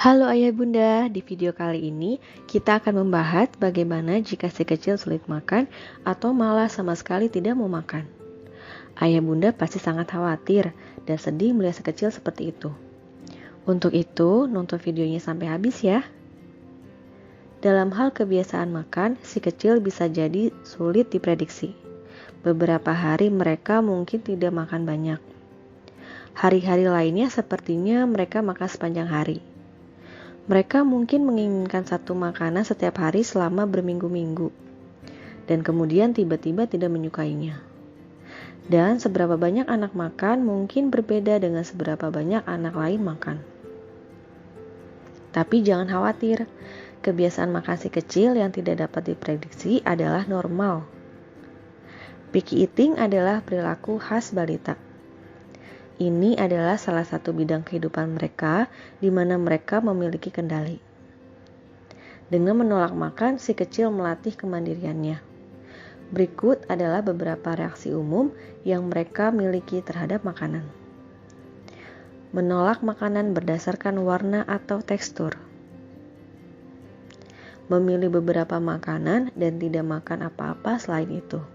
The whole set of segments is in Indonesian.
Halo Ayah Bunda, di video kali ini kita akan membahas bagaimana jika si kecil sulit makan atau malah sama sekali tidak mau makan. Ayah Bunda pasti sangat khawatir dan sedih melihat si kecil seperti itu. Untuk itu, nonton videonya sampai habis ya. Dalam hal kebiasaan makan, si kecil bisa jadi sulit diprediksi. Beberapa hari mereka mungkin tidak makan banyak. Hari-hari lainnya sepertinya mereka makan sepanjang hari. Mereka mungkin menginginkan satu makanan setiap hari selama berminggu-minggu, dan kemudian tiba-tiba tidak menyukainya. Dan seberapa banyak anak makan mungkin berbeda dengan seberapa banyak anak lain makan. Tapi jangan khawatir, kebiasaan makan si kecil yang tidak dapat diprediksi adalah normal. Picky eating adalah perilaku khas balita. Ini adalah salah satu bidang kehidupan mereka di mana mereka memiliki kendali. Dengan menolak makan, si kecil melatih kemandiriannya. Berikut adalah beberapa reaksi umum yang mereka miliki terhadap makanan. Menolak makanan berdasarkan warna atau tekstur. Memilih beberapa makanan dan tidak makan apa-apa selain itu.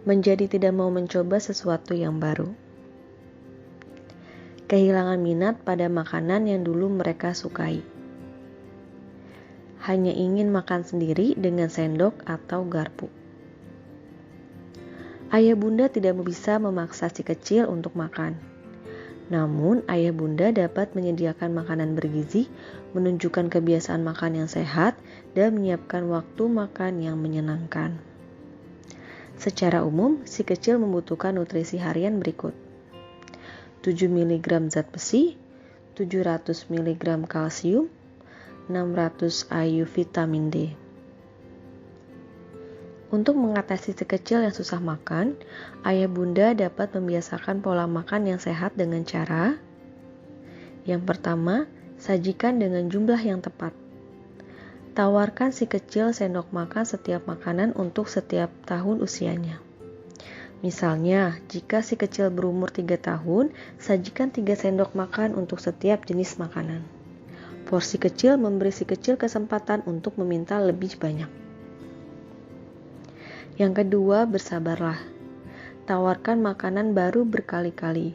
Menjadi tidak mau mencoba sesuatu yang baru. Kehilangan minat pada makanan yang dulu mereka sukai. Hanya ingin makan sendiri dengan sendok atau garpu. Ayah bunda tidak bisa memaksa si kecil untuk makan. Namun, ayah bunda dapat menyediakan makanan bergizi, menunjukkan kebiasaan makan yang sehat, dan menyiapkan waktu makan yang menyenangkan. Secara umum, si kecil membutuhkan nutrisi harian berikut. 7 mg zat besi, 700 mg kalsium, 600 IU vitamin D. Untuk mengatasi si kecil yang susah makan, ayah bunda dapat membiasakan pola makan yang sehat dengan cara: yang pertama, sajikan dengan jumlah yang tepat. Tawarkan si kecil sendok makan setiap makanan untuk setiap tahun usianya. Misalnya, jika si kecil berumur 3 tahun, sajikan 3 sendok makan untuk setiap jenis makanan. Porsi kecil memberi si kecil kesempatan untuk meminta lebih banyak. Yang kedua, bersabarlah. Tawarkan makanan baru berkali-kali.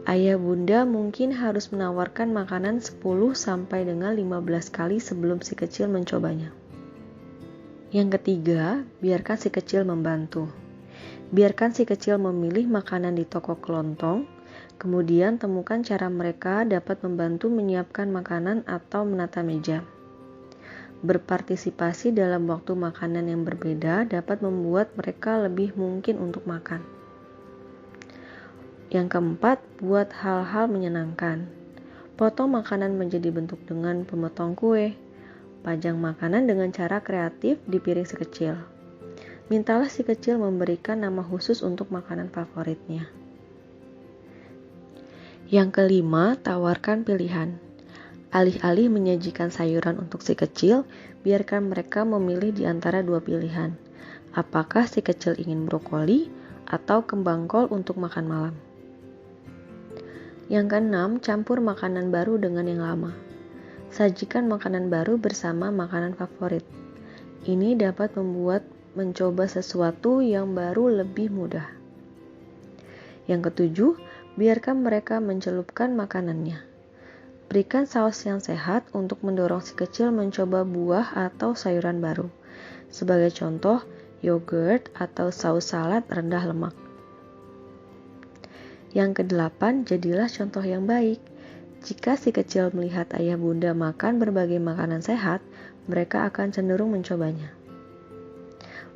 Ayah bunda mungkin harus menawarkan makanan 10 sampai dengan 15 kali sebelum si kecil mencobanya. Yang ketiga, biarkan si kecil membantu. Biarkan si kecil memilih makanan di toko kelontong, kemudian temukan cara mereka dapat membantu menyiapkan makanan atau menata meja. Berpartisipasi dalam waktu makanan yang berbeda dapat membuat mereka lebih mungkin untuk makan. Yang keempat, buat hal-hal menyenangkan. Potong makanan menjadi bentuk dengan pemotong kue. Pajang makanan dengan cara kreatif di piring si kecil. Mintalah si kecil memberikan nama khusus untuk makanan favoritnya. Yang kelima, tawarkan pilihan. Alih-alih menyajikan sayuran untuk si kecil, biarkan mereka memilih di antara 2 pilihan. Apakah si kecil ingin brokoli atau kembang kol untuk makan malam? Yang keenam, campur makanan baru dengan yang lama. Sajikan makanan baru bersama makanan favorit. Ini dapat membuat mencoba sesuatu yang baru lebih mudah. Yang ketujuh, biarkan mereka mencelupkan makanannya. Berikan saus yang sehat untuk mendorong si kecil mencoba buah atau sayuran baru. Sebagai contoh, yogurt atau saus salad rendah lemak. Yang kedelapan, jadilah contoh yang baik. Jika si kecil melihat ayah bunda makan berbagai makanan sehat, mereka akan cenderung mencobanya.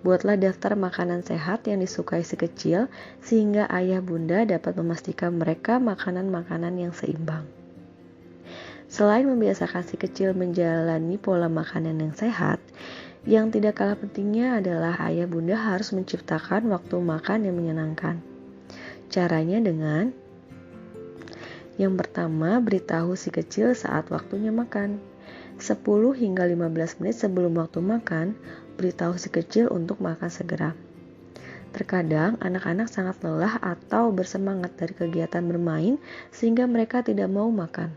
Buatlah daftar makanan sehat yang disukai si kecil, sehingga ayah bunda dapat memastikan mereka makanan-makanan yang seimbang. Selain membiasakan si kecil menjalani pola makanan yang sehat, yang tidak kalah pentingnya adalah ayah bunda harus menciptakan waktu makan yang menyenangkan. Caranya dengan yang pertama, beritahu si kecil saat waktunya makan. 10 hingga 15 menit sebelum waktu makan, beritahu si kecil untuk makan segera. Terkadang anak-anak sangat lelah atau bersemangat dari kegiatan bermain sehingga mereka tidak mau makan.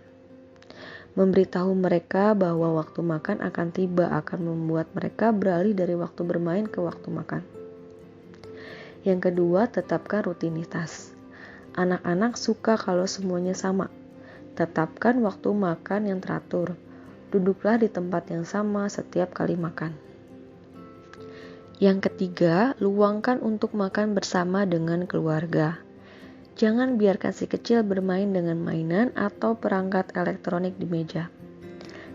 Memberitahu mereka bahwa waktu makan akan tiba akan membuat mereka beralih dari waktu bermain ke waktu makan. Yang kedua, tetapkan rutinitas. Anak-anak suka kalau semuanya sama. Tetapkan waktu makan yang teratur. Duduklah di tempat yang sama setiap kali makan. Yang ketiga, luangkan untuk makan bersama dengan keluarga. Jangan biarkan si kecil bermain dengan mainan atau perangkat elektronik di meja.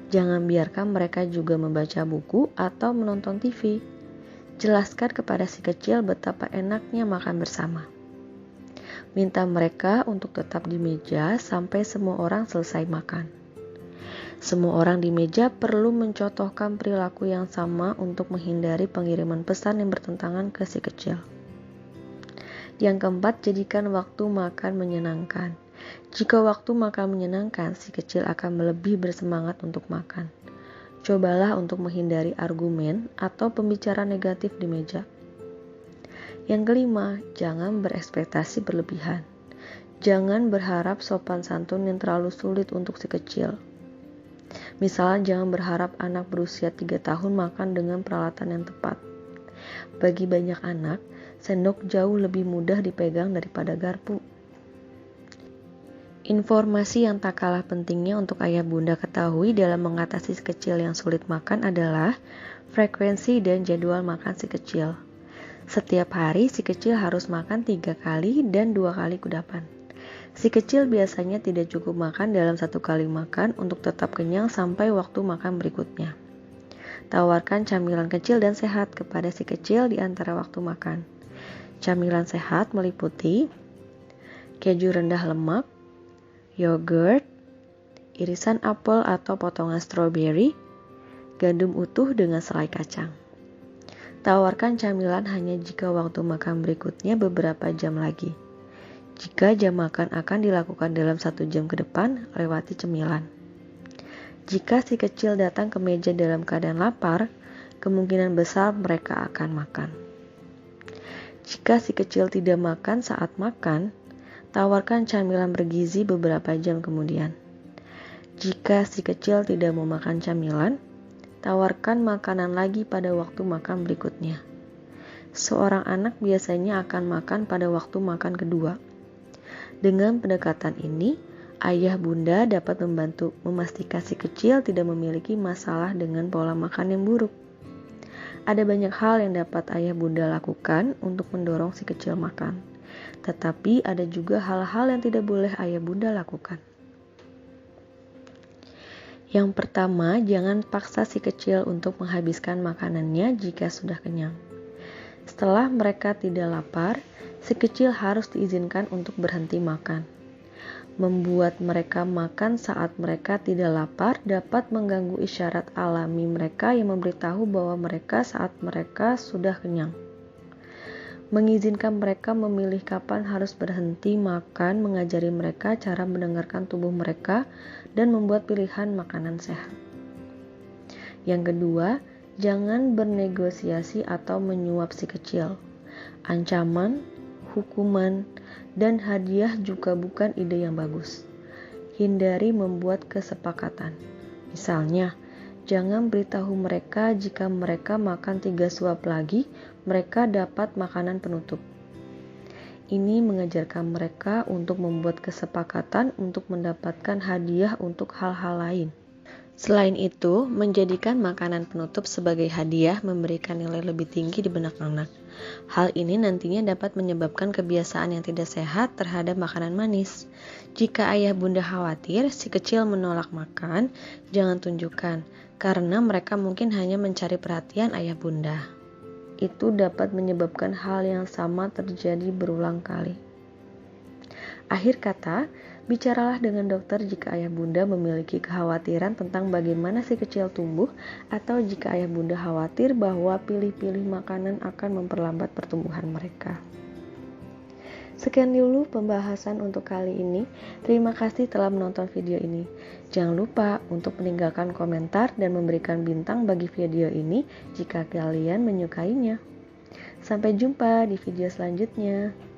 Jangan biarkan mereka juga membaca buku atau menonton TV. Jelaskan kepada si kecil betapa enaknya makan bersama. Minta mereka untuk tetap di meja sampai semua orang selesai makan. Semua orang di meja perlu mencontohkan perilaku yang sama untuk menghindari pengiriman pesan yang bertentangan ke si kecil. Yang keempat, jadikan waktu makan menyenangkan. Jika waktu makan menyenangkan, si kecil akan lebih bersemangat untuk makan. Cobalah untuk menghindari argumen atau pembicaraan negatif di meja. Yang kelima, jangan berekspektasi berlebihan. Jangan berharap sopan santun yang terlalu sulit untuk si kecil. Misalnya, jangan berharap anak berusia 3 tahun makan dengan peralatan yang tepat. Bagi banyak anak, sendok jauh lebih mudah dipegang daripada garpu. Informasi yang tak kalah pentingnya untuk ayah bunda ketahui dalam mengatasi si kecil yang sulit makan adalah frekuensi dan jadwal makan si kecil. Setiap hari si kecil harus makan 3 kali dan 2 kali kudapan. Si kecil biasanya tidak cukup makan dalam 1 kali makan untuk tetap kenyang sampai waktu makan berikutnya. Tawarkan camilan kecil dan sehat kepada si kecil di antara waktu makan. Camilan sehat meliputi keju rendah lemak, yogurt, irisan apel atau potongan stroberi, gandum utuh dengan selai kacang. Tawarkan camilan hanya jika waktu makan berikutnya beberapa jam lagi. Jika jam makan akan dilakukan dalam 1 jam ke depan, lewati cemilan. Jika si kecil datang ke meja dalam keadaan lapar, kemungkinan besar mereka akan makan. Jika si kecil tidak makan saat makan, tawarkan camilan bergizi beberapa jam kemudian. Jika si kecil tidak mau makan camilan, tawarkan makanan lagi pada waktu makan berikutnya. Seorang anak biasanya akan makan pada waktu makan kedua. Dengan pendekatan ini, ayah bunda dapat membantu memastikan si kecil tidak memiliki masalah dengan pola makan yang buruk. Ada banyak hal yang dapat ayah bunda lakukan untuk mendorong si kecil makan. Tetapi ada juga hal-hal yang tidak boleh ayah bunda lakukan. Yang pertama, jangan paksa si kecil untuk menghabiskan makanannya jika sudah kenyang. Setelah mereka tidak lapar, si kecil harus diizinkan untuk berhenti makan. Membuat mereka makan saat mereka tidak lapar dapat mengganggu isyarat alami mereka yang memberitahu bahwa mereka saat mereka sudah kenyang. Mengizinkan mereka memilih kapan harus berhenti makan, mengajari mereka cara mendengarkan tubuh mereka, dan membuat pilihan makanan sehat. Yang kedua, jangan bernegosiasi atau menyuap si kecil. Ancaman, hukuman, dan hadiah juga bukan ide yang bagus. Hindari membuat kesepakatan. Misalnya, jangan beritahu mereka jika mereka makan 3 suap lagi, mereka dapat makanan penutup. Ini mengajarkan mereka untuk membuat kesepakatan untuk mendapatkan hadiah untuk hal-hal lain. Selain itu, menjadikan makanan penutup sebagai hadiah memberikan nilai lebih tinggi di benak anak. Hal ini nantinya dapat menyebabkan kebiasaan yang tidak sehat terhadap makanan manis. Jika ayah bunda khawatir si kecil menolak makan, jangan tunjukkan, karena mereka mungkin hanya mencari perhatian ayah bunda. Itu dapat menyebabkan hal yang sama terjadi berulang kali. Akhir kata, bicaralah dengan dokter jika ayah bunda memiliki kekhawatiran tentang bagaimana si kecil tumbuh atau jika ayah bunda khawatir bahwa pilih-pilih makanan akan memperlambat pertumbuhan mereka. Sekian dulu pembahasan untuk kali ini. Terima kasih telah menonton video ini. Jangan lupa untuk meninggalkan komentar dan memberikan bintang bagi video ini jika kalian menyukainya. Sampai jumpa di video selanjutnya.